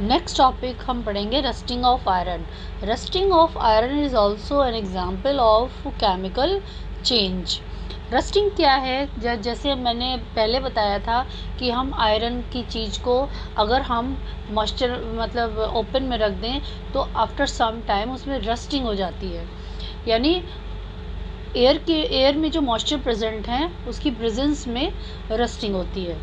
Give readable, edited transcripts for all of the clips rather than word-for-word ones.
Next topic हम पढ़ेंगे rusting of iron. Rusting of iron is also an example of chemical change. Rusting क्या है? जैसे मैंने पहले बताया था कि हम आयरन की चीज़ को अगर हम मॉइस्चर मतलब ओपन में रख दें तो आफ्टर सम टाइम उसमें रस्टिंग हो जाती है, यानी एयर में जो मॉइस्चर प्रेजेंट है उसकी प्रेजेंस में रस्टिंग होती है।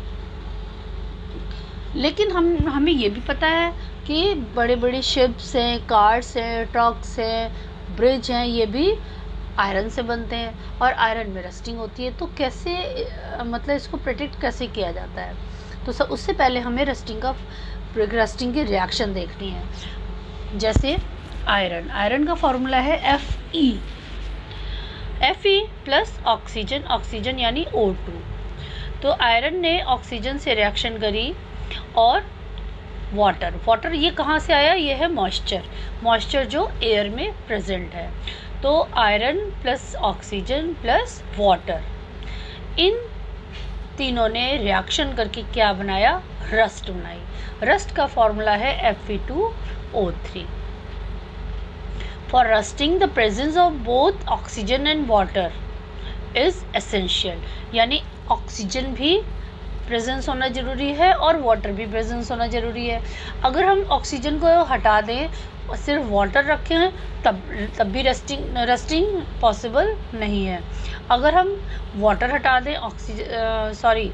लेकिन हमें ये भी पता है कि बड़े बड़े शिप्स हैं, कार्स हैं, ट्रक्स हैं, ब्रिज हैं, ये भी आयरन से बनते हैं और आयरन में रस्टिंग होती है। तो कैसे मतलब इसको प्रोटेक्ट कैसे किया जाता है? तो उससे पहले हमें रस्टिंग की रिएक्शन देखनी है। जैसे आयरन का फॉर्मूला है Fe प्लस ऑक्सीजन यानी O2। तो आयरन ने ऑक्सीजन से रिएक्शन करी और वाटर ये कहाँ से आया? ये है मॉइस्चर जो एयर में प्रेजेंट है। तो iron plus oxygen plus water, इन तीनों ने रिएक्शन करके क्या बनाया? रस्ट बनाई। रस्ट का फॉर्मूला है Fe2O3। For rusting the presence of both oxygen and water is essential, यानी ऑक्सीजन भी प्रेजेंस होना ज़रूरी है और वाटर भी प्रेजेंस होना ज़रूरी है। अगर हम ऑक्सीजन को हटा दें और सिर्फ वाटर रखें तब भी रस्टिंग पॉसिबल नहीं है। अगर हम वाटर हटा दें ऑक्सीजन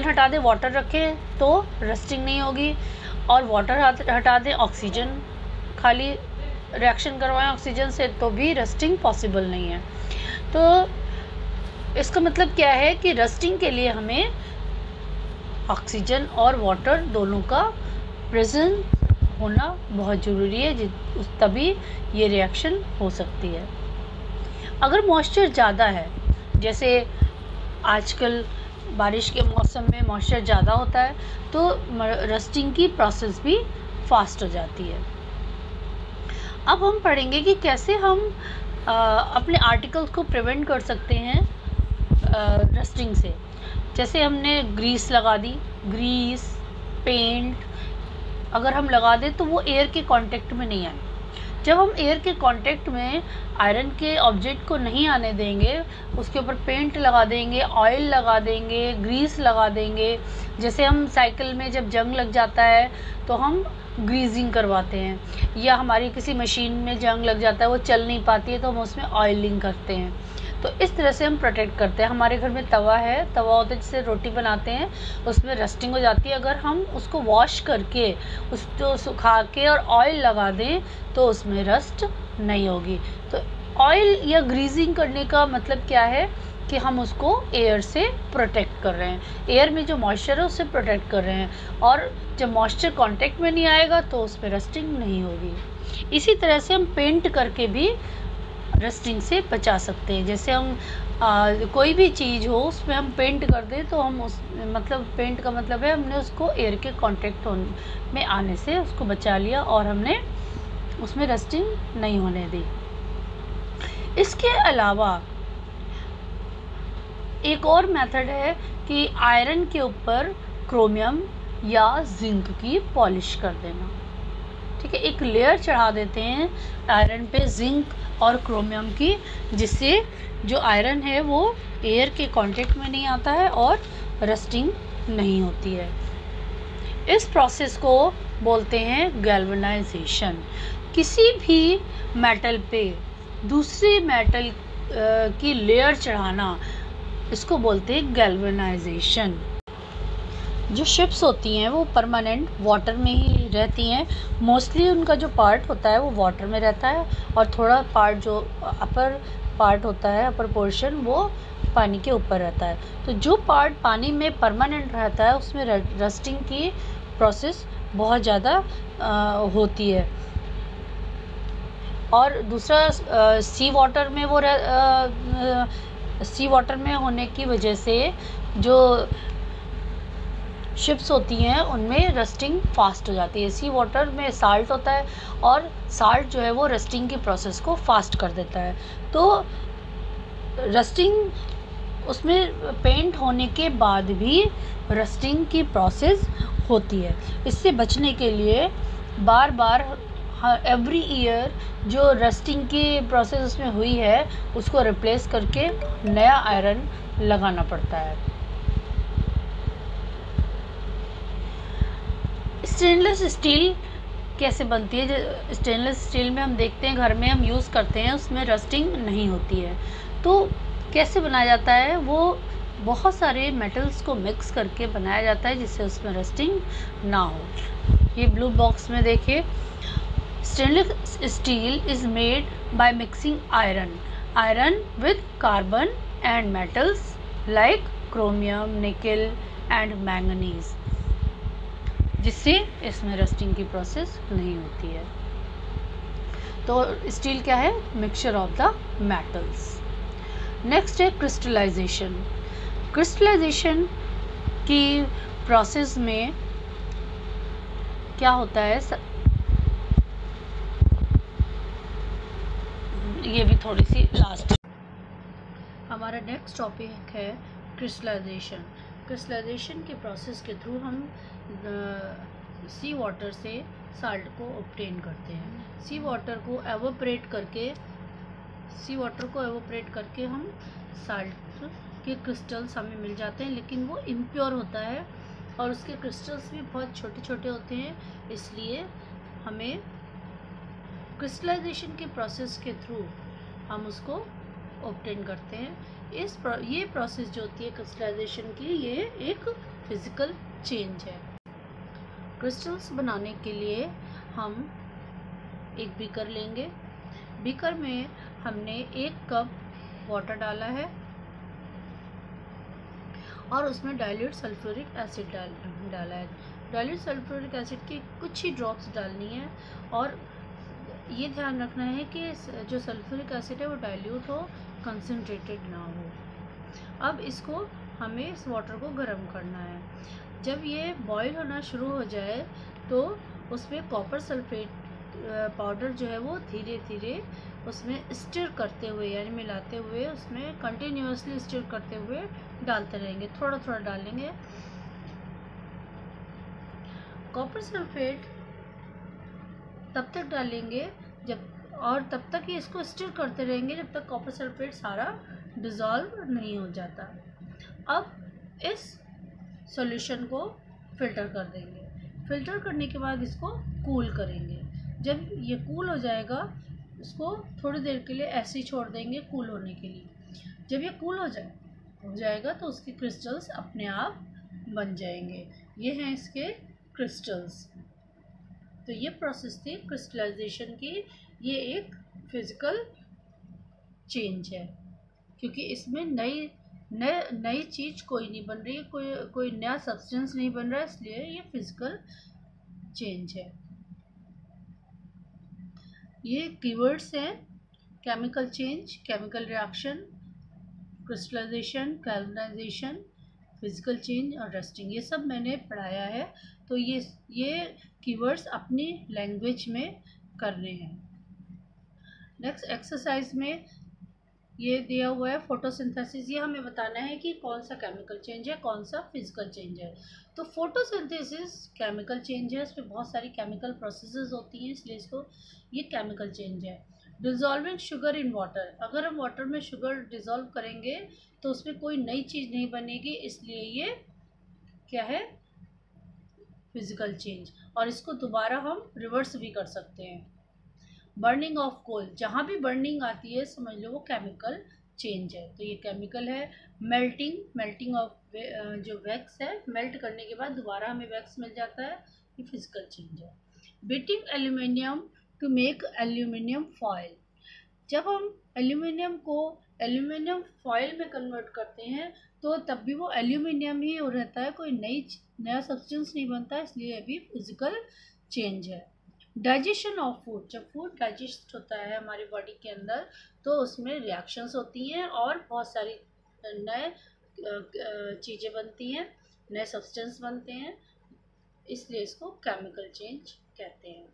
हटा दें, वाटर रखें तो रस्टिंग नहीं होगी, और वाटर हटा दें, ऑक्सीजन खाली रिएक्शन करवाएं ऑक्सीजन से तो भी रस्टिंग पॉसिबल नहीं है। तो इसका मतलब क्या है कि रस्टिंग के लिए हमें ऑक्सीजन और वाटर दोनों का प्रेजेंस होना बहुत ज़रूरी है, तभी ये रिएक्शन हो सकती है। अगर मॉइस्चर ज़्यादा है, जैसे आजकल बारिश के मौसम में मॉइस्चर ज़्यादा होता है, तो रस्टिंग की प्रोसेस भी फास्ट हो जाती है। अब हम पढ़ेंगे कि कैसे हम अपने आर्टिकल्स को प्रिवेंट कर सकते हैं रस्टिंग से। जैसे हमने ग्रीस लगा दी, पेंट अगर हम लगा दें तो वो एयर के कांटेक्ट में नहीं आए। जब हम एयर के कांटेक्ट में आयरन के ऑब्जेक्ट को नहीं आने देंगे, उसके ऊपर पेंट लगा देंगे, ऑयल लगा देंगे, ग्रीस लगा देंगे। जैसे हम साइकिल में जब जंग लग जाता है तो हम ग्रीजिंग करवाते हैं, या हमारी किसी मशीन में जंग लग जाता है, वो चल नहीं पाती है तो हम उसमें ऑयलिंग करते हैं। तो इस तरह से हम प्रोटेक्ट करते हैं। हमारे घर में तवा होता है जिससे रोटी बनाते हैं, उसमें रस्टिंग हो जाती है। अगर हम उसको वॉश करके उसको सुखा के और ऑयल लगा दें तो उसमें रस्ट नहीं होगी। तो ऑयल या ग्रीजिंग करने का मतलब क्या है कि हम उसको एयर से प्रोटेक्ट कर रहे हैं, एयर में जो मॉइस्चर है उससे प्रोटेक्ट कर रहे हैं, और जब मॉइस्चर कांटेक्ट में नहीं आएगा तो उस पर रस्टिंग नहीं होगी। इसी तरह से हम पेंट करके भी रस्टिंग से बचा सकते हैं। जैसे हम कोई भी चीज़ हो उसमें हम पेंट कर दें तो हम पेंट का मतलब है हमने उसको एयर के कांटेक्ट में आने से उसको बचा लिया और हमने उसमें रस्टिंग नहीं होने दी। इसके अलावा एक और मेथड है कि आयरन के ऊपर क्रोमियम या जिंक की पॉलिश कर देना। ठीक है, एक लेयर चढ़ा देते हैं आयरन पे जिंक और क्रोमियम की, जिससे जो आयरन है वो एयर के कांटेक्ट में नहीं आता है और रस्टिंग नहीं होती है। इस प्रोसेस को बोलते हैं गैल्वेनाइजेशन। किसी भी मेटल पे दूसरे मेटल की लेयर चढ़ाना, इसको बोलते हैं गैल्वेनाइजेशन। जो शिप्स होती हैं वो परमानेंट वाटर में ही रहती हैं। मोस्टली उनका जो पार्ट होता है वो वाटर में रहता है, और थोड़ा पार्ट जो अपर पार्ट होता है, अपर पोर्शन, वो पानी के ऊपर रहता है। तो जो पार्ट पानी में परमानेंट रहता है उसमें रस्टिंग की प्रोसेस बहुत ज़्यादा होती है। और दूसरा सी वाटर में होने की वजह से जो शिप्स होती हैं उनमें रस्टिंग फास्ट हो जाती है। सी वाटर में साल्ट होता है और साल्ट जो है वो रस्टिंग की प्रोसेस को फास्ट कर देता है। तो रस्टिंग उसमें पेंट होने के बाद भी रस्टिंग की प्रोसेस होती है। इससे बचने के लिए बार बार एवरी ईयर जो रस्टिंग की प्रोसेस उसमें हुई है उसको रिप्लेस करके नया आयरन लगाना पड़ता है। स्टेनलेस स्टील कैसे बनती है? स्टेनलेस स्टील में हम देखते हैं घर में हम यूज़ करते हैं, उसमें रस्टिंग नहीं होती है। तो कैसे बनाया जाता है? वो बहुत सारे मेटल्स को मिक्स करके बनाया जाता है जिससे उसमें रस्टिंग ना हो। ये ब्लू बॉक्स में देखिए, stainless steel is made by mixing iron with carbon and metals like chromium, निकल एंड मैंगनीज, जिससे इसमें रस्टिंग की प्रोसेस नहीं होती है। तो स्टील क्या है? Mixture of the metals. Next है क्रिस्टलाइजेशन। क्रिस्टलाइजेशन की प्रोसेस में क्या होता है? ये भी थोड़ी सी लास्ट। हमारा नेक्स्ट टॉपिक है क्रिस्टलाइजेशन। क्रिस्टलाइजेशन के प्रोसेस के थ्रू हम सी वाटर से साल्ट को ऑब्टेन करते हैं। सी वाटर को एवोपरेट करके हम साल्ट के क्रिस्टल्स हमें मिल जाते हैं, लेकिन वो इम्प्योर होता है और उसके क्रिस्टल्स भी बहुत छोटे छोटे होते हैं। इसलिए हमें क्रिस्टलाइजेशन के प्रोसेस के थ्रू हम उसको ऑब्टेन करते हैं। ये प्रोसेस जो होती है क्रिस्टलाइजेशन की, ये एक फिजिकल चेंज है। क्रिस्टल्स बनाने के लिए हम एक बीकर लेंगे। बीकर में हमने 1 कप वाटर डाला है और उसमें डाइल्यूट सल्फ्यूरिक एसिड डाला है। डाइल्यूट सल्फ्यूरिक एसिड की कुछ ही ड्रॉप्स डालनी है और ये ध्यान रखना है कि जो सल्फ्यूरिक एसिड है वो डाइल्यूट हो, कंसनट्रेटेड ना हो। अब इसको हमें इस वाटर को गर्म करना है। जब ये बॉईल होना शुरू हो जाए तो उसमें कॉपर सल्फेट पाउडर जो है वो धीरे धीरे उसमें स्टिर करते हुए यानी मिलाते हुए उसमें कंटिन्यूअसली स्टिर करते हुए डालते रहेंगे, थोड़ा थोड़ा डालेंगे। कॉपर सल्फेट तब तक डालेंगे तब तक ही इसको स्टिर करते रहेंगे जब तक कॉपर सल्फेट सारा डिज़ोल्व नहीं हो जाता। अब इस सॉल्यूशन को फिल्टर कर देंगे। फिल्टर करने के बाद इसको कूल करेंगे। जब ये कूल हो जाएगा इसको थोड़ी देर के लिए ऐसे ही छोड़ देंगे कूल होने के लिए। जब ये कूल हो जाएगा तो उसके क्रिस्टल्स अपने आप बन जाएंगे। ये हैं इसके क्रिस्टल्स। तो ये प्रोसेस थी क्रिस्टलाइजेशन की। ये एक फिज़िकल चेंज है क्योंकि इसमें नई चीज़ कोई नहीं बन रही है, कोई नया सब्सटेंस नहीं बन रहा है, इसलिए ये फिज़िकल चेंज है। ये कीवर्ड्स हैं: chemical change, chemical reaction, crystallization, galvanization, physical change और रस्टिंग। ये सब मैंने पढ़ाया है, तो ये कीवर्ड्स अपनी लैंग्वेज में करने हैं। नेक्स्ट एक्सरसाइज में ये दिया हुआ है फोटोसिंथेसिस। ये हमें बताना है कि कौन सा केमिकल चेंज है, कौन सा फिजिकल चेंज है। तो फोटोसिंथेसिस केमिकल चेंज है, इसमें बहुत सारी केमिकल प्रोसेसेस होती हैं, इसलिए इसको ये केमिकल चेंज है। डिज़ोल्विंग शुगर इन वाटर, अगर हम वाटर में शुगर डिज़ोल्व करेंगे तो उसमें कोई नई चीज़ नहीं बनेगी, इसलिए ये क्या है? Physical change. और इसको दोबारा हम रिवर्स भी कर सकते हैं। बर्निंग ऑफ कोल, जहाँ भी बर्निंग आती है समझ लो वो केमिकल चेंज है, तो ये केमिकल है। मेल्टिंग ऑफ जो वैक्स है, मेल्ट करने के बाद दोबारा हमें वैक्स मिल जाता है, ये फिजिकल चेंज है। Beating aluminium to make aluminium foil, जब हम एल्यूमिनियम को एल्यूमिनियम फॉयल में कन्वर्ट करते हैं तो तब भी वो एल्यूमिनियम ही रहता है, कोई नया सब्सटेंस नहीं बनता, इसलिए अभी फिजिकल चेंज है। डाइजेशन ऑफ फूड, जब फूड डाइजेस्ट होता है हमारी बॉडी के अंदर तो उसमें रिएक्शंस होती हैं और बहुत सारी नए चीज़ें बनती हैं, नए सब्सटेंस बनते हैं, इसलिए इसको केमिकल चेंज कहते हैं।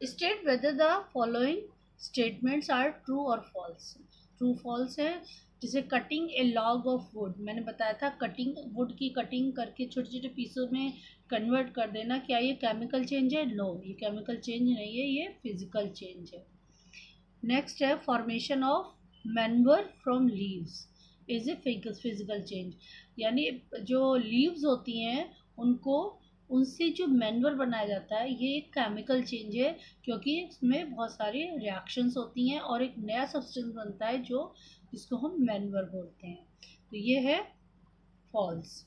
State whether the following statements are true और फॉल्स। ट्रू फॉल्स है जैसे cutting a log of wood, मैंने बताया था कटिंग, वुड की कटिंग करके छोटे छोटे पीसों में कन्वर्ट कर देना, क्या ये केमिकल चेंज है? नो, ये केमिकल चेंज नहीं है, ये फिजिकल चेंज है। नेक्स्ट है formation of manure from leaves is a physical change, यानी जो लीव्स होती हैं उनको, उनसे जो मैन्योर बनाया जाता है, ये एक केमिकल चेंज है, क्योंकि इसमें बहुत सारी रिएक्शंस होती हैं और एक नया सब्सटेंस बनता है जो जिसको हम मैन्योर बोलते हैं। तो ये है फॉल्स।